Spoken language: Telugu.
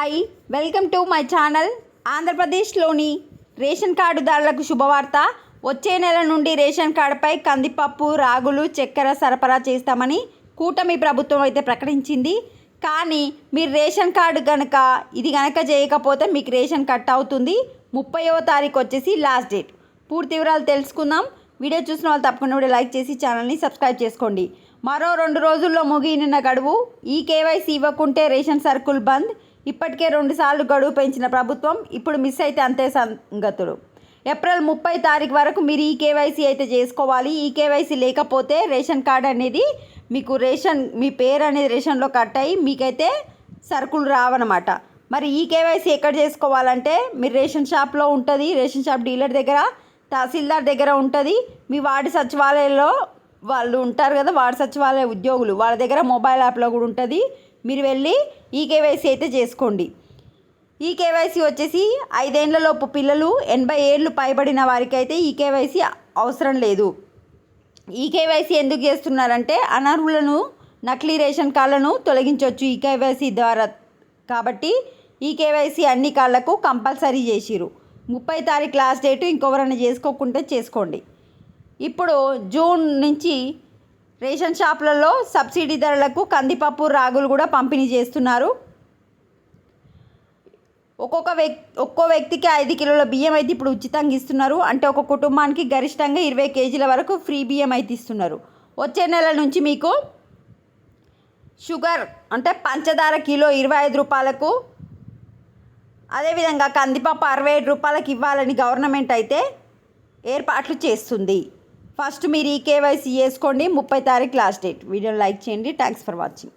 Hi, welcome to my channel. ఆంధ్రప్రదేశ్లోని రేషన్ కార్డుదారులకు శుభవార్త. వచ్చే నెల నుండి రేషన్ కార్డుపై కందిపప్పు, రాగులు, చక్కెర సరఫరా చేస్తామని కూటమి ప్రభుత్వం అయితే ప్రకటించింది. కానీ మీరు రేషన్ కార్డు ఇది గనక చేయకపోతే మీకు రేషన్ కట్ అవుతుంది. 30వ తారీఖు వచ్చేసి లాస్ట్ డేట్. పూర్తి వివరాలు తెలుసుకుందాం. వీడియో చూసిన వాళ్ళు తప్పకుండా వీడియో లైక్ చేసి ఛానల్ని సబ్స్క్రైబ్ చేసుకోండి. మరో 2 రోజుల్లో ముగియనున్న గడువు. ఈ కేవైసీ ఇవ్వకుంటే రేషన్ సరుకులు బంద్. ఇప్పటికే 2 సార్లు గడువు పెంచిన ప్రభుత్వం ఇప్పుడు మిస్ అయితే అంతే సంగతులు. ఏప్రిల్ 30 తారీఖు వరకు మీరు ఈ కేవైసీ అయితే చేసుకోవాలి. ఈ కేవైసీ లేకపోతే రేషన్ కార్డు అనేది మీకు మీ పేరు అనేది రేషన్లో కట్ అయ్యి మీకైతే సరుకులు రావన్నమాట. మరి ఈ కేవైసీ ఎక్కడ చేసుకోవాలంటే మీరు రేషన్ షాప్లో ఉంటుంది, రేషన్ షాప్ డీలర్ దగ్గర, తహసీల్దార్ దగ్గర ఉంటుంది, మీ వార్డు సచివాలయంలో వాళ్ళు ఉంటారు కదా, వార్డు సచివాలయ ఉద్యోగులు, వాళ్ళ దగ్గర మొబైల్ యాప్లో కూడా ఉంటుంది. మీరు వెళ్ళి ఈ కేవైసీ అయితే చేసుకోండి. ఈ కేవైసీ వచ్చేసి 5 ఏళ్లలోపు పిల్లలు, 80 ఏళ్ళు పైబడిన వారికి అయితే ఈ కేవైసీ అవసరం లేదు. ఈ కేవైసీ ఎందుకు చేస్తున్నారంటే అనర్హులను, నకిలీ రేషన్ కార్డులను తొలగించవచ్చు ఈ కేవైసీ ద్వారా. కాబట్టి ఈ కేవైసీ అన్ని కార్డులకు కంపల్సరీ చేసిరు. 30 తారీఖు లాస్ట్ డేటు. ఇంకెవరైనా చేసుకోకుంటే చేసుకోండి. ఇప్పుడు జూన్ నుంచి రేషన్ షాపులలో సబ్సిడీ ధరలకు కందిపప్పు, రాగులు కూడా పంపిణీ చేస్తున్నారు. ఒక్కో వ్యక్తికి 5 కిలోల బియ్యం అయితే ఇప్పుడు ఉచితంగా ఇస్తున్నారు. అంటే ఒక కుటుంబానికి గరిష్టంగా 20 కేజీల వరకు ఫ్రీ బియ్యం అయితే ఇస్తున్నారు. వచ్చే నెల నుంచి మీకు షుగర్ అంటే పంచదార కిలో 25 రూపాయలకు, అదేవిధంగా కందిపప్పు 67 రూపాయలకు ఇవ్వాలని గవర్నమెంట్ అయితే ఏర్పాట్లు చేస్తుంది. ఫస్ట్ మీరు ఈ కేవైసీ చేసుకోండి. 30 తారీఖు లాస్ట్ డేట్. వీడియోని లైక్ చేయండి. Thanks for watching.